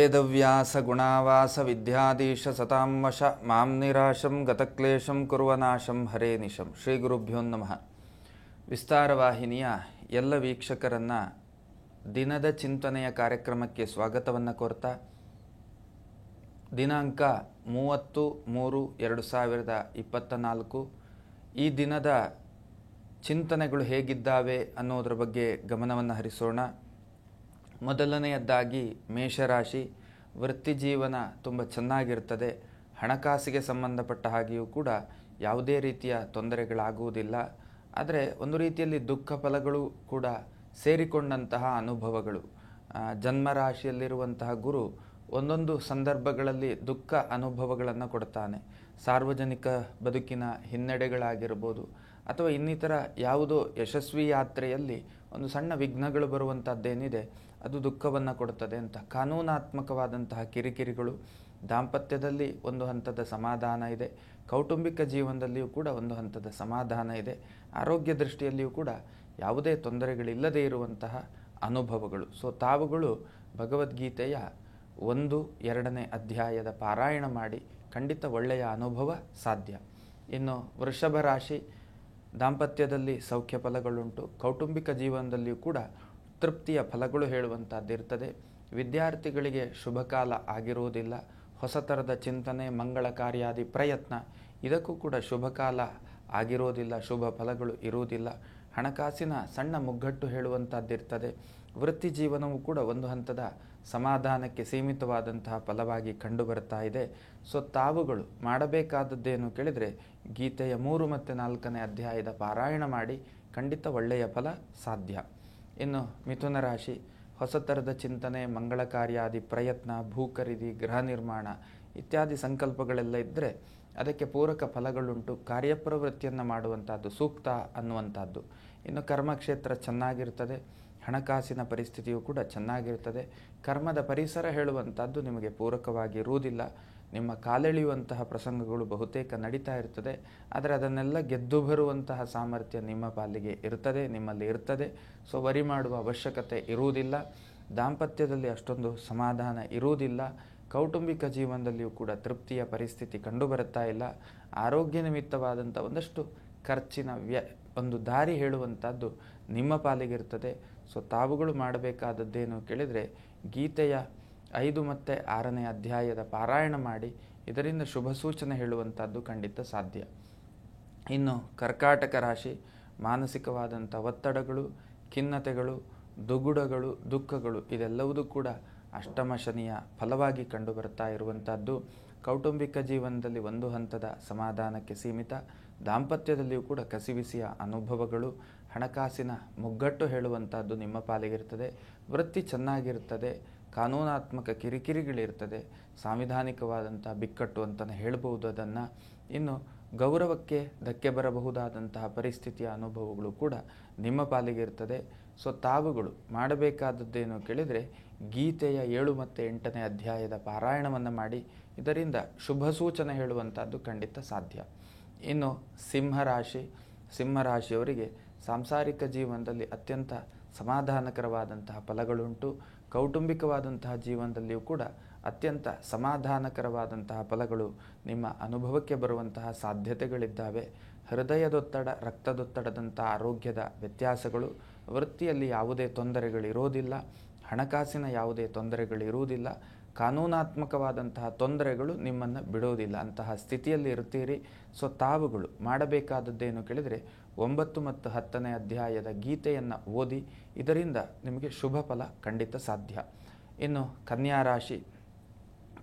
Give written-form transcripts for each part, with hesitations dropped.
ವೇದವ್ಯಾಸ ಗುಣಾವಾಸ ವಿದ್ಯಾಧೀಶ ಸತಾಂ ವಶ ಮಾಂ ನಿರಾಶಂ ಗತಕ್ಲೇಶಂ ಕುರುವನಾಶಂ ಹರೇ ನಿಶಂ. ಶ್ರೀ ಗುರುಭ್ಯೋ ನಮಃ. ವಿಸ್ತಾರವಾಹಿನಿಯ ಎಲ್ಲ ವೀಕ್ಷಕರನ್ನು ದಿನದ ಚಿಂತನೆಯ ಕಾರ್ಯಕ್ರಮಕ್ಕೆ ಸ್ವಾಗತವನ್ನು ಕೋರ್ತಾ, ದಿನಾಂಕ 30/3/2024 ಈ ದಿನದ ಚಿಂತನೆಗಳು ಹೇಗಿದ್ದಾವೆ ಅನ್ನೋದ್ರ ಬಗ್ಗೆ ಗಮನವನ್ನು ಹರಿಸೋಣ. ಮೊದಲನೆಯದ್ದಾಗಿ ಮೇಷರಾಶಿ, ವೃತ್ತಿ ಜೀವನ ತುಂಬ ಚೆನ್ನಾಗಿರ್ತದೆ. ಹಣಕಾಸಿಗೆ ಸಂಬಂಧಪಟ್ಟ ಹಾಗೆಯೂ ಕೂಡ ಯಾವುದೇ ರೀತಿಯ ತೊಂದರೆಗಳಾಗುವುದಿಲ್ಲ. ಆದರೆ ಒಂದು ರೀತಿಯಲ್ಲಿ ದುಃಖ ಫಲಗಳು ಕೂಡ ಸೇರಿಕೊಂಡಂತಹ ಅನುಭವಗಳು. ಜನ್ಮರಾಶಿಯಲ್ಲಿರುವಂತಹ ಗುರು ಒಂದೊಂದು ಸಂದರ್ಭಗಳಲ್ಲಿ ದುಃಖ ಅನುಭವಗಳನ್ನು ಕೊಡ್ತಾನೆ. ಸಾರ್ವಜನಿಕ ಬದುಕಿನ ಹಿನ್ನಡೆಗಳಾಗಿರ್ಬೋದು ಅಥವಾ ಇನ್ನಿತರ ಯಾವುದೋ ಯಶಸ್ವಿ ಯಾತ್ರೆಯಲ್ಲಿ ಒಂದು ಸಣ್ಣ ವಿಘ್ನಗಳು ಬರುವಂಥದ್ದೇನಿದೆ ಅದು ದುಃಖವನ್ನು ಕೊಡುತ್ತದೆ ಅಂತ. ಕಾನೂನಾತ್ಮಕವಾದಂತಹ ಕಿರಿಕಿರಿಗಳು, ದಾಂಪತ್ಯದಲ್ಲಿ ಒಂದು ಹಂತದ ಸಮಾಧಾನ ಇದೆ, ಕೌಟುಂಬಿಕ ಜೀವನದಲ್ಲಿಯೂ ಕೂಡ ಒಂದು ಹಂತದ ಸಮಾಧಾನ ಇದೆ, ಆರೋಗ್ಯ ದೃಷ್ಟಿಯಲ್ಲಿಯೂ ಕೂಡ ಯಾವುದೇ ತೊಂದರೆಗಳಿಲ್ಲದೇ ಇರುವಂತಹ ಅನುಭವಗಳು. ತಾವುಗಳು ಭಗವದ್ಗೀತೆಯ 1-2ನೇ ಅಧ್ಯಾಯದ ಪಾರಾಯಣ ಮಾಡಿ ಖಂಡಿತ ಒಳ್ಳೆಯ ಅನುಭವ ಸಾಧ್ಯ. ಇನ್ನು ವೃಷಭ ರಾಶಿ, ದಾಂಪತ್ಯದಲ್ಲಿ ಸೌಖ್ಯ ಫಲಗಳುಂಟು, ಕೌಟುಂಬಿಕ ಜೀವನದಲ್ಲಿಯೂ ಕೂಡ ತೃಪ್ತಿಯ ಫಲಗಳು ಹೇಳುವಂಥದ್ದಿರ್ತದೆ. ವಿದ್ಯಾರ್ಥಿಗಳಿಗೆ ಶುಭ ಕಾಲ ಆಗಿರುವುದಿಲ್ಲ. ಹೊಸ ಥರದ ಚಿಂತನೆ, ಮಂಗಳ ಕಾರ್ಯಾದಿ ಪ್ರಯತ್ನ ಇದಕ್ಕೂ ಕೂಡ ಶುಭ ಕಾಲ ಆಗಿರೋದಿಲ್ಲ, ಶುಭ ಫಲಗಳು ಇರುವುದಿಲ್ಲ. ಹಣಕಾಸಿನ ಸಣ್ಣ ಮುಗ್ಗಟ್ಟು ಹೇಳುವಂಥದ್ದಿರ್ತದೆ. ವೃತ್ತಿ ಜೀವನವೂ ಕೂಡ ಒಂದು ಹಂತದ ಸಮಾಧಾನಕ್ಕೆ ಸೀಮಿತವಾದಂತಹ ಫಲವಾಗಿ ಕಂಡು ಬರ್ತಾ ಇದೆ. ತಾವುಗಳು ಮಾಡಬೇಕಾದದ್ದೇನು ಕೇಳಿದರೆ, ಗೀತೆಯ 3 ಮತ್ತು 4ನೇ ಅಧ್ಯಾಯದ ಪಾರಾಯಣ ಮಾಡಿ ಖಂಡಿತ ಒಳ್ಳೆಯ ಫಲ ಸಾಧ್ಯ. ಇನ್ನು ಮಿಥುನ ರಾಶಿ, ಹೊಸ ಥರದ ಚಿಂತನೆ, ಮಂಗಳ ಕಾರ್ಯಾದಿ ಪ್ರಯತ್ನ, ಭೂ ಖರೀದಿ, ಗೃಹ ನಿರ್ಮಾಣ ಇತ್ಯಾದಿ ಸಂಕಲ್ಪಗಳೆಲ್ಲ ಇದ್ದರೆ ಅದಕ್ಕೆ ಪೂರಕ ಫಲಗಳುಂಟು. ಕಾರ್ಯಪ್ರವೃತ್ತಿಯನ್ನು ಮಾಡುವಂಥದ್ದು ಸೂಕ್ತ ಅನ್ನುವಂಥದ್ದು. ಇನ್ನು ಕರ್ಮಕ್ಷೇತ್ರ ಚೆನ್ನಾಗಿರ್ತದೆ, ಹಣಕಾಸಿನ ಪರಿಸ್ಥಿತಿಯೂ ಕೂಡ ಚೆನ್ನಾಗಿರ್ತದೆ. ಕರ್ಮದ ಪರಿಸರ ಹೇಳುವಂಥದ್ದು ನಿಮಗೆ ಪೂರಕವಾಗಿರುವುದಿಲ್ಲ. ನಿಮ್ಮ ಕಾಲೆಳೆಯುವಂತಹ ಪ್ರಸಂಗಗಳು ಬಹುತೇಕ ನಡೀತಾ ಇರ್ತದೆ. ಆದರೆ ಅದನ್ನೆಲ್ಲ ಗೆದ್ದು ಬರುವಂತಹ ಸಾಮರ್ಥ್ಯ ನಿಮ್ಮ ಪಾಲಿಗೆ ಇರ್ತದೆ, ನಿಮ್ಮಲ್ಲಿ ಇರ್ತದೆ. ವರಿ ಮಾಡುವ ಅವಶ್ಯಕತೆ ಇರುವುದಿಲ್ಲ. ದಾಂಪತ್ಯದಲ್ಲಿ ಅಷ್ಟೊಂದು ಸಮಾಧಾನ ಇರುವುದಿಲ್ಲ. ಕೌಟುಂಬಿಕ ಜೀವನದಲ್ಲಿಯೂ ಕೂಡ ತೃಪ್ತಿಯ ಪರಿಸ್ಥಿತಿ ಕಂಡುಬರುತ್ತಾ ಇಲ್ಲ. ಆರೋಗ್ಯ ನಿಮಿತ್ತವಾದಂಥ ಒಂದಷ್ಟು ಖರ್ಚಿನ ಒಂದು ದಾರಿ ಹೇಳುವಂಥದ್ದು ನಿಮ್ಮ ಪಾಲಿಗಿರ್ತದೆ. ತಾವುಗಳು ಮಾಡಬೇಕಾದದ್ದೇನು ಕೇಳಿದರೆ, ಗೀತೆಯ 5 ಮತ್ತು 6ನೇ ಅಧ್ಯಾಯದ ಪಾರಾಯಣ ಮಾಡಿ ಇದರಿಂದ ಶುಭ ಸೂಚನೆ ಹೇಳುವಂಥದ್ದು ಖಂಡಿತ ಸಾಧ್ಯ. ಇನ್ನು ಕರ್ಕಾಟಕ ರಾಶಿ, ಮಾನಸಿಕವಾದಂಥ ಒತ್ತಡಗಳು, ಖಿನ್ನತೆಗಳು, ದುಗುಡಗಳು, ದುಃಖಗಳು ಇದೆಲ್ಲವೂ ಕೂಡ ಅಷ್ಟಮ ಶನಿಯ ಫಲವಾಗಿ ಕಂಡುಬರ್ತಾ ಇರುವಂಥದ್ದು. ಕೌಟುಂಬಿಕ ಜೀವನದಲ್ಲಿ ಒಂದು ಹಂತದ ಸಮಾಧಾನಕ್ಕೆ ಸೀಮಿತ, ದಾಂಪತ್ಯದಲ್ಲಿಯೂ ಕೂಡ ಕಸಿವಿಸಿಯ ಅನುಭವಗಳು, ಹಣಕಾಸಿನ ಮುಗ್ಗಟ್ಟು ಹೇಳುವಂಥದ್ದು ನಿಮ್ಮ ಪಾಲಿಗಿರ್ತದೆ. ವೃತ್ತಿ ಚೆನ್ನಾಗಿರ್ತದೆ, ಕಾನೂನಾತ್ಮಕ ಕಿರಿಕಿರಿಗಳಿರ್ತದೆ, ಸಾಂವಿಧಾನಿಕವಾದಂಥ ಬಿಕ್ಕಟ್ಟು ಅಂತಲೇ ಹೇಳ್ಬೋದು ಅದನ್ನು. ಇನ್ನು ಗೌರವಕ್ಕೆ ಧಕ್ಕೆ ಬರಬಹುದಾದಂತಹ ಪರಿಸ್ಥಿತಿಯ ಅನುಭವಗಳು ಕೂಡ ನಿಮ್ಮ ಪಾಲಿಗಿರ್ತದೆ. ತಾವುಗಳು ಮಾಡಬೇಕಾದದ್ದೇನು ಕೇಳಿದರೆ, ಗೀತೆಯ 7 ಮತ್ತು 8ನೇ ಅಧ್ಯಾಯದ ಪಾರಾಯಣವನ್ನು ಮಾಡಿ ಇದರಿಂದ ಶುಭ ಸೂಚನೆ ಹೇಳುವಂಥದ್ದು ಖಂಡಿತ ಸಾಧ್ಯ. ಇನ್ನು ಸಿಂಹರಾಶಿಯವರಿಗೆ ಸಾಂಸಾರಿಕ ಜೀವನದಲ್ಲಿ ಅತ್ಯಂತ ಸಮಾಧಾನಕರವಾದಂತಹ ಫಲಗಳುಂಟು. ಕೌಟುಂಬಿಕವಾದಂತಹ ಜೀವನದಲ್ಲಿಯೂ ಕೂಡ ಅತ್ಯಂತ ಸಮಾಧಾನಕರವಾದಂತಹ ಫಲಗಳು ನಿಮ್ಮ ಅನುಭವಕ್ಕೆ ಬರುವಂತಹ ಸಾಧ್ಯತೆಗಳಿದ್ದಾವೆ. ಹೃದಯದೊತ್ತಡ, ರಕ್ತದೊತ್ತಡದಂಥ ಆರೋಗ್ಯದ ವ್ಯತ್ಯಾಸಗಳು, ವೃತ್ತಿಯಲ್ಲಿ ಯಾವುದೇ ತೊಂದರೆಗಳಿರೋದಿಲ್ಲ, ಹಣಕಾಸಿನ ಯಾವುದೇ ತೊಂದರೆಗಳಿರುವುದಿಲ್ಲ, ಕಾನೂನಾತ್ಮಕವಾದಂತಹ ತೊಂದರೆಗಳು ನಿಮ್ಮನ್ನು ಬಿಡೋದಿಲ್ಲ. ಅಂತಹ ಸ್ಥಿತಿಯಲ್ಲಿ ಇರ್ತೀರಿ. ತಾವುಗಳು ಮಾಡಬೇಕಾದದ್ದೇನು ಕೇಳಿದರೆ, 9 ಮತ್ತು 10ನೇ ಅಧ್ಯಾಯದ ಗೀತೆಯನ್ನು ಓದಿ ಇದರಿಂದ ನಿಮಗೆ ಶುಭ ಫಲ ಖಂಡಿತ ಸಾಧ್ಯ. ಇನ್ನು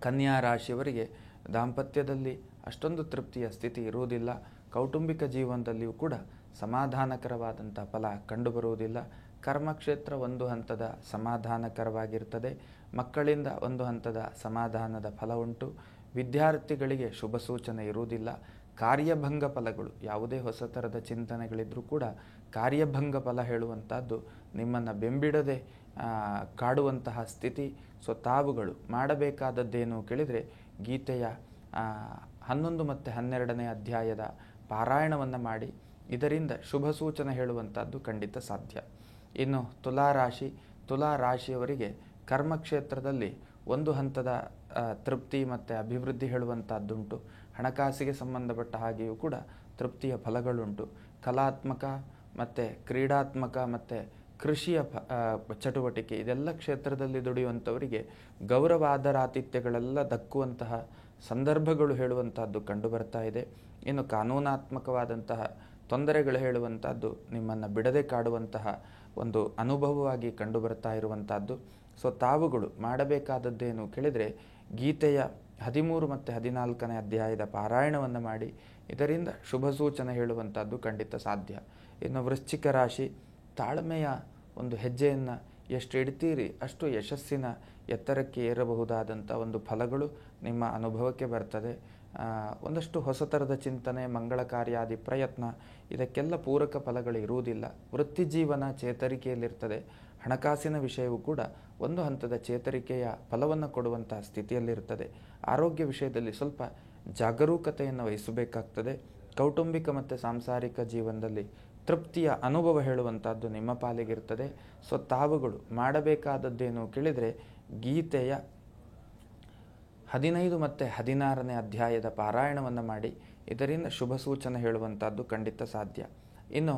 ಕನ್ಯಾ ರಾಶಿಯವರಿಗೆ ದಾಂಪತ್ಯದಲ್ಲಿ ಅಷ್ಟೊಂದು ತೃಪ್ತಿಯ ಸ್ಥಿತಿ ಇರುವುದಿಲ್ಲ. ಕೌಟುಂಬಿಕ ಜೀವನದಲ್ಲಿಯೂ ಕೂಡ ಸಮಾಧಾನಕರವಾದಂಥ ಫಲ ಕಂಡುಬರುವುದಿಲ್ಲ. ಕರ್ಮಕ್ಷೇತ್ರ ಒಂದು ಹಂತದ ಸಮಾಧಾನಕರವಾಗಿರ್ತದೆ. ಮಕ್ಕಳಿಂದ ಒಂದು ಹಂತದ ಸಮಾಧಾನದ ಫಲ ಉಂಟು. ವಿದ್ಯಾರ್ಥಿಗಳಿಗೆ ಶುಭ ಸೂಚನೆ ಇರುವುದಿಲ್ಲ. ಕಾರ್ಯಭಂಗ ಫಲಗಳು, ಯಾವುದೇ ಹೊಸ ಥರದ ಚಿಂತನೆಗಳಿದ್ರೂ ಕೂಡ ಕಾರ್ಯಭಂಗ ಫಲ ಹೇಳುವಂಥದ್ದು ನಿಮ್ಮನ್ನು ಬೆಂಬಿಡದೆ ಕಾಡುವಂತಹ ಸ್ಥಿತಿ. ತಾವುಗಳು ಮಾಡಬೇಕಾದದ್ದೇನು ಕೇಳಿದರೆ, ಗೀತೆಯ 11 ಮತ್ತು 12ನೇ ಅಧ್ಯಾಯದ ಪಾರಾಯಣವನ್ನು ಮಾಡಿ ಇದರಿಂದ ಶುಭ ಸೂಚನೆ ಹೇಳುವಂಥದ್ದು ಖಂಡಿತ ಸಾಧ್ಯ. ಇನ್ನು ತುಲಾ ರಾಶಿಯವರಿಗೆ ಕರ್ಮಕ್ಷೇತ್ರದಲ್ಲಿ ಒಂದು ಹಂತದ ತೃಪ್ತಿ ಮತ್ತು ಅಭಿವೃದ್ಧಿ ಹೇಳುವಂಥದ್ದುಂಟು. ಹಣಕಾಸಿಗೆ ಸಂಬಂಧಪಟ್ಟ ಹಾಗೆಯೂ ಕೂಡ ತೃಪ್ತಿಯ ಫಲಗಳುಂಟು. ಕಲಾತ್ಮಕ ಮತ್ತು ಕ್ರೀಡಾತ್ಮಕ ಮತ್ತು ಕೃಷಿಯ ಚಟುವಟಿಕೆ ಇದೆಲ್ಲ ಕ್ಷೇತ್ರದಲ್ಲಿ ದುಡಿಯುವಂಥವರಿಗೆ ಗೌರವ ಆದರಾತಿಥ್ಯಗಳೆಲ್ಲ ದಕ್ಕುವಂತಹ ಸಂದರ್ಭಗಳು ಹೇಳುವಂಥದ್ದು ಕಂಡುಬರ್ತಾ ಇದೆ. ಇನ್ನು ಕಾನೂನಾತ್ಮಕವಾದಂತಹ ತೊಂದರೆಗಳು ಹೇಳುವಂಥದ್ದು ನಿಮ್ಮನ್ನು ಬಿಡದೆ ಕಾಡುವಂತಹ ಒಂದು ಅನುಭವವಾಗಿ ಕಂಡುಬರ್ತಾ ಇರುವಂಥದ್ದು. ಸೊ ತಾವುಗಳು ಮಾಡಬೇಕಾದದ್ದೇನು ಕೇಳಿದರೆ ಗೀತೆಯ 13 ಮತ್ತು 14ನೇ ಅಧ್ಯಾಯದ ಪಾರಾಯಣವನ್ನು ಮಾಡಿ, ಇದರಿಂದ ಶುಭ ಸೂಚನೆ ಹೇಳುವಂಥದ್ದು ಖಂಡಿತ ಸಾಧ್ಯ. ಇನ್ನು ವೃಶ್ಚಿಕ ರಾಶಿ, ತಾಳ್ಮೆಯ ಒಂದು ಹೆಜ್ಜೆಯನ್ನು ಎಷ್ಟು ಇಡ್ತೀರಿ ಅಷ್ಟು ಯಶಸ್ಸಿನ ಎತ್ತರಕ್ಕೆ ಏರಬಹುದಾದಂಥ ಒಂದು ಫಲಗಳು ನಿಮ್ಮ ಅನುಭವಕ್ಕೆ ಬರ್ತದೆ. ಒಂದಷ್ಟು ಹೊಸತರದ ಚಿಂತನೆ, ಮಂಗಳ ಕಾರ್ಯಾದಿ ಪ್ರಯತ್ನ ಇದಕ್ಕೆಲ್ಲ ಪೂರಕ ಫಲಗಳು ಇರುವುದಿಲ್ಲ. ವೃತ್ತಿ ಜೀವನ ಚೇತರಿಕೆಯಲ್ಲಿರ್ತದೆ. ಹಣಕಾಸಿನ ವಿಷಯವೂ ಕೂಡ ಒಂದು ಹಂತದ ಚೇತರಿಕೆಯ ಫಲವನ್ನು ಕೊಡುವಂಥ ಸ್ಥಿತಿಯಲ್ಲಿರ್ತದೆ. ಆರೋಗ್ಯ ವಿಷಯದಲ್ಲಿ ಸ್ವಲ್ಪ ಜಾಗರೂಕತೆಯನ್ನು ವಹಿಸಬೇಕಾಗ್ತದೆ. ಕೌಟುಂಬಿಕ ಮತ್ತು ಸಾಂಸಾರಿಕ ಜೀವನದಲ್ಲಿ ತೃಪ್ತಿಯ ಅನುಭವ ಹೇಳುವಂಥದ್ದು ನಿಮ್ಮ ಪಾಲಿಗಿರ್ತದೆ. ಸೊ ತಾವುಗಳು ಮಾಡಬೇಕಾದದ್ದೇನು ಕೇಳಿದರೆ ಗೀತೆಯ 15 ಮತ್ತು 16ನೇ ಅಧ್ಯಾಯದ ಪಾರಾಯಣವನ್ನು ಮಾಡಿ, ಇದರಿಂದ ಶುಭ ಸೂಚನೆ ಹೇಳುವಂಥದ್ದು ಖಂಡಿತ ಸಾಧ್ಯ. ಇನ್ನು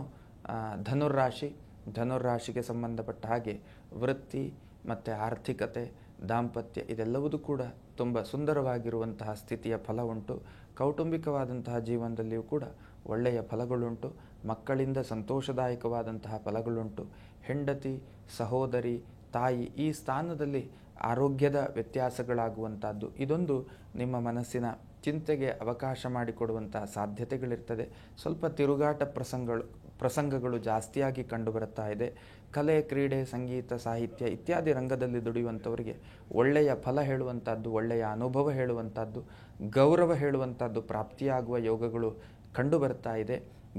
ಧನುರ್ರಾಶಿಗೆ ಸಂಬಂಧಪಟ್ಟ ಹಾಗೆ ವೃತ್ತಿ ಮತ್ತು ಆರ್ಥಿಕತೆ, ದಾಂಪತ್ಯ ಇದೆಲ್ಲವೂ ಕೂಡ ತುಂಬ ಸುಂದರವಾಗಿರುವಂತಹ ಸ್ಥಿತಿಯ ಫಲ ಉಂಟು. ಕೌಟುಂಬಿಕವಾದಂತಹ ಜೀವನದಲ್ಲಿಯೂ ಕೂಡ ಒಳ್ಳೆಯ ಫಲಗಳುಂಟು. ಮಕ್ಕಳಿಂದ ಸಂತೋಷದಾಯಕವಾದಂತಹ ಫಲಗಳುಂಟು. ಹೆಂಡತಿ, ಸಹೋದರಿ, ತಾಯಿ ಈ ಸ್ಥಾನದಲ್ಲಿ ಆರೋಗ್ಯದ ವ್ಯತ್ಯಾಸಗಳಾಗುವಂಥದ್ದು ಇದೊಂದು ನಿಮ್ಮ ಮನಸ್ಸಿನ ಚಿಂತೆಗೆ ಅವಕಾಶ ಮಾಡಿಕೊಡುವಂತಹ ಸಾಧ್ಯತೆಗಳಿರ್ತದೆ. ಸ್ವಲ್ಪ ತಿರುಗಾಟ ಪ್ರಸಂಗಗಳು ಜಾಸ್ತಿಯಾಗಿ ಕಂಡುಬರುತ್ತಾ ಇದೆ. ಕಲೆ, ಕ್ರೀಡೆ, ಸಂಗೀತ, ಸಾಹಿತ್ಯ ಇತ್ಯಾದಿ ರಂಗದಲ್ಲಿ ದುಡಿಯುವಂಥವರಿಗೆ ಒಳ್ಳೆಯ ಫಲ ಹೇಳುವಂಥದ್ದು, ಒಳ್ಳೆಯ ಅನುಭವ ಹೇಳುವಂಥದ್ದು, ಗೌರವ ಹೇಳುವಂಥದ್ದು ಪ್ರಾಪ್ತಿಯಾಗುವ ಯೋಗಗಳು ಕಂಡುಬರ್ತಾ ಇದೆ.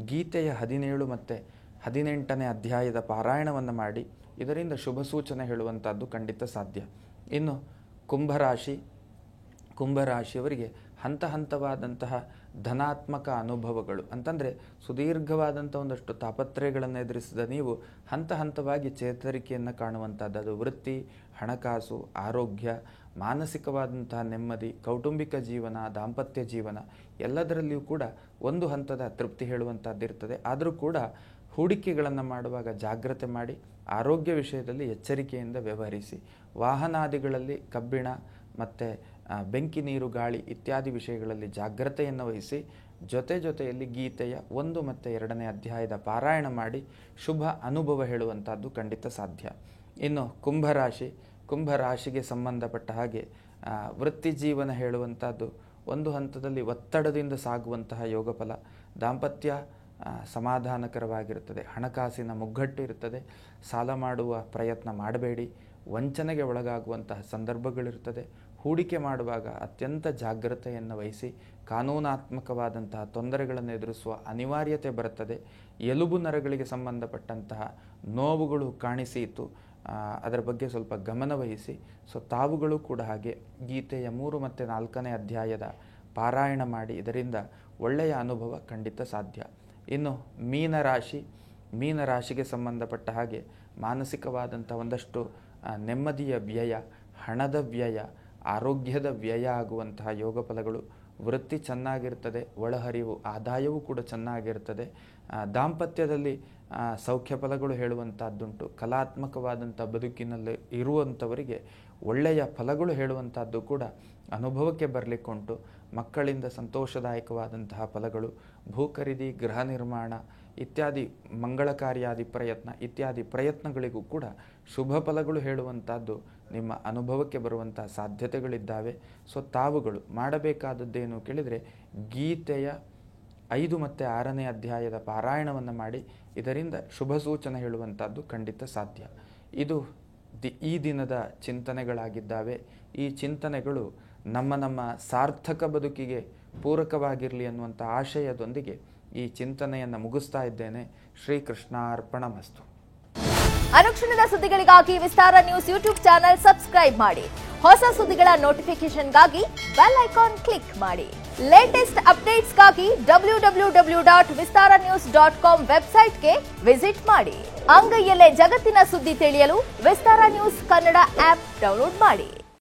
ಗೀತೆಯ 17 ಮತ್ತು 18ನೇ ಅಧ್ಯಾಯದ ಪಾರಾಯಣವನ್ನು ಮಾಡಿ, ಇದರಿಂದ ಶುಭ ಸೂಚನೆ ಹೇಳುವಂಥದ್ದು ಖಂಡಿತ ಸಾಧ್ಯ. ಇನ್ನು ಕುಂಭರಾಶಿಯವರಿಗೆ ಹಂತ ಹಂತವಾದಂತಹ ಧನಾತ್ಮಕ ಅನುಭವಗಳು ಅಂತಂದರೆ ಸುದೀರ್ಘವಾದಂಥ ಒಂದಷ್ಟು ತಾಪತ್ರಯಗಳನ್ನು ಎದುರಿಸಿದ ನೀವು ಹಂತ ಹಂತವಾಗಿ ಚೇತರಿಕೆಯನ್ನು ಕಾಣುವಂಥದ್ದು. ಅದು ವೃತ್ತಿ, ಹಣಕಾಸು, ಆರೋಗ್ಯ, ಮಾನಸಿಕವಾದಂತಹ ನೆಮ್ಮದಿ, ಕೌಟುಂಬಿಕ ಜೀವನ, ದಾಂಪತ್ಯ ಜೀವನ ಎಲ್ಲದರಲ್ಲಿಯೂ ಕೂಡ ಒಂದು ಹಂತದ ತೃಪ್ತಿ ಹೇಳುವಂಥದ್ದಿರ್ತದೆ. ಆದರೂ ಕೂಡ ಹೂಡಿಕೆಗಳನ್ನು ಮಾಡುವಾಗ ಜಾಗ್ರತೆ ಮಾಡಿ, ಆರೋಗ್ಯ ವಿಷಯದಲ್ಲಿ ಎಚ್ಚರಿಕೆಯಿಂದ ವ್ಯವಹರಿಸಿ. ವಾಹನಾದಿಗಳಲ್ಲಿ ಕಬ್ಬಿಣ ಮತ್ತು ಬೆಂಕಿ, ನೀರು, ಗಾಳಿ ಇತ್ಯಾದಿ ವಿಷಯಗಳಲ್ಲಿ ಜಾಗ್ರತೆಯನ್ನು ವಹಿಸಿ, ಜೊತೆಯಲ್ಲಿ ಗೀತೆಯ 1 ಮತ್ತು 2ನೇ ಅಧ್ಯಾಯದ ಪಾರಾಯಣ ಮಾಡಿ ಶುಭ ಅನುಭವ ಹೇಳುವಂಥದ್ದು ಖಂಡಿತ ಸಾಧ್ಯ. ಇನ್ನು ಕುಂಭರಾಶಿಗೆ ಸಂಬಂಧಪಟ್ಟ ಹಾಗೆ ವೃತ್ತಿ ಜೀವನ ಹೇಳುವಂಥದ್ದು ಒಂದು ಹಂತದಲ್ಲಿ ಒತ್ತಡದಿಂದ ಸಾಗುವಂತಹ ಯೋಗಫಲ. ದಾಂಪತ್ಯ ಸಮಾಧಾನಕರವಾಗಿರುತ್ತದೆ. ಹಣಕಾಸಿನ ಮುಗ್ಗಟ್ಟು ಇರುತ್ತದೆ. ಸಾಲ ಮಾಡುವ ಪ್ರಯತ್ನ ಮಾಡಬೇಡಿ. ವಂಚನೆಗೆ ಒಳಗಾಗುವಂತಹ ಸಂದರ್ಭಗಳಿರ್ತದೆ. ಹೂಡಿಕೆ ಮಾಡುವಾಗ ಅತ್ಯಂತ ಜಾಗ್ರತೆಯನ್ನು ವಹಿಸಿ. ಕಾನೂನಾತ್ಮಕವಾದಂತಹ ತೊಂದರೆಗಳನ್ನು ಎದುರಿಸುವ ಅನಿವಾರ್ಯತೆ ಬರುತ್ತದೆ. ಎಲುಬು ನರಗಳಿಗೆ ಸಂಬಂಧಪಟ್ಟಂತಹ ನೋವುಗಳು ಕಾಣಿಸಿತು, ಅದರ ಬಗ್ಗೆ ಸ್ವಲ್ಪ ಗಮನವಹಿಸಿ. ಸೊ ತಾವುಗಳು ಕೂಡ ಹಾಗೆ ಗೀತೆಯ 3 ಮತ್ತು 4ನೇ ಅಧ್ಯಾಯದ ಪಾರಾಯಣ ಮಾಡಿ, ಇದರಿಂದ ಒಳ್ಳೆಯ ಅನುಭವ ಖಂಡಿತ ಸಾಧ್ಯ. ಇನ್ನು ಮೀನರಾಶಿಗೆ ಸಂಬಂಧಪಟ್ಟ ಹಾಗೆ ಮಾನಸಿಕವಾದಂಥ ಒಂದಷ್ಟು ನೆಮ್ಮದಿಯ ವ್ಯಯ, ಹಣದ ವ್ಯಯ, ಆರೋಗ್ಯದ ವ್ಯಯ ಆಗುವಂತಹ ಯೋಗ ಫಲಗಳು. ವೃತ್ತಿ ಚೆನ್ನಾಗಿರ್ತದೆ, ಒಳಹರಿವು ಆದಾಯವೂ ಕೂಡ ಚೆನ್ನಾಗಿರ್ತದೆ. ದಾಂಪತ್ಯದಲ್ಲಿ ಸೌಖ್ಯ ಫಲಗಳು ಹೇಳುವಂಥದ್ದುಂಟು. ಕಲಾತ್ಮಕವಾದಂಥ ಬದುಕಿನಲ್ಲಿ ಇರುವಂಥವರಿಗೆ ಒಳ್ಳೆಯ ಫಲಗಳು ಹೇಳುವಂಥದ್ದು ಕೂಡ ಅನುಭವಕ್ಕೆ ಬರಲಿಕ್ಕುಂಟು. ಮಕ್ಕಳಿಂದ ಸಂತೋಷದಾಯಕವಾದಂತಹ ಫಲಗಳು, ಭೂ ಖರೀದಿ, ಗೃಹ ನಿರ್ಮಾಣ ಇತ್ಯಾದಿ, ಮಂಗಳ ಕಾರ್ಯಾದಿ ಪ್ರಯತ್ನ ಇತ್ಯಾದಿ ಪ್ರಯತ್ನಗಳಿಗೂ ಕೂಡ ಶುಭ ಫಲಗಳು ಹೇಳುವಂಥದ್ದು ನಿಮ್ಮ ಅನುಭವಕ್ಕೆ ಬರುವಂತಹ ಸಾಧ್ಯತೆಗಳಿದ್ದಾವೆ. ಸೊ ತಾವುಗಳು ಮಾಡಬೇಕಾದದ್ದೇನು ಕೇಳಿದರೆ ಗೀತೆಯ 5 ಮತ್ತು 6ನೇ ಅಧ್ಯಾಯದ ಪಾರಾಯಣವನ್ನು ಮಾಡಿ, ಇದರಿಂದ ಶುಭ ಸೂಚನೆ ಹೇಳುವಂಥದ್ದು ಖಂಡಿತ ಸಾಧ್ಯ. ಇದು ಈ ದಿನದ ಚಿಂತನೆಗಳಾಗಿದ್ದಾವೆ. ಈ ಚಿಂತನೆಗಳು ನಮ್ಮ ಸಾರ್ಥಕ ಬದುಕಿಗೆ ಪೂರಕವಾಗಿರಲಿ ಅನ್ನುವಂಥ ಆಶಯದೊಂದಿಗೆ ಈ ಚಿಂತನೆಯನ್ನು ಮುಗಿಸ್ತಾ ಇದ್ದೇನೆ. ಶ್ರೀಕೃಷ್ಣಾರ್ಪಣಮಸ್ತು. ಅನುಕ್ಷಣದ ಸುದ್ದಿಗಳಿಗಾಗಿ ವಿಸ್ತಾರ ನ್ಯೂಸ್ ಯೂಟ್ಯೂಬ್ ಚಾನೆಲ್ ಸಬ್ಸ್ಕ್ರೈಬ್ ಮಾಡಿ. ಹೊಸ ಸುದ್ದಿಗಳ ನೋಟಿಫಿಕೇಶನ್ಗಾಗಿ ಬೆಲ್ ಐಕಾನ್ ಕ್ಲಿಕ್ ಮಾಡಿ. ಲೇಟೆಸ್ಟ್ ಅಪ್ಡೇಟ್ಸ್ಗಾಗಿ www.vistaranews.com ವೆಬ್ಸೈಟ್ಗೆ ವಿಸಿಟ್ ಮಾಡಿ. ಅಂಗೈಯಲ್ಲೇ ಜಗತ್ತಿನ ಸುದ್ದಿ ತಿಳಿಯಲು ವಿಸ್ತಾರ ನ್ಯೂಸ್ ಕನ್ನಡ ಆಪ್ ಡೌನ್ಲೋಡ್ ಮಾಡಿ.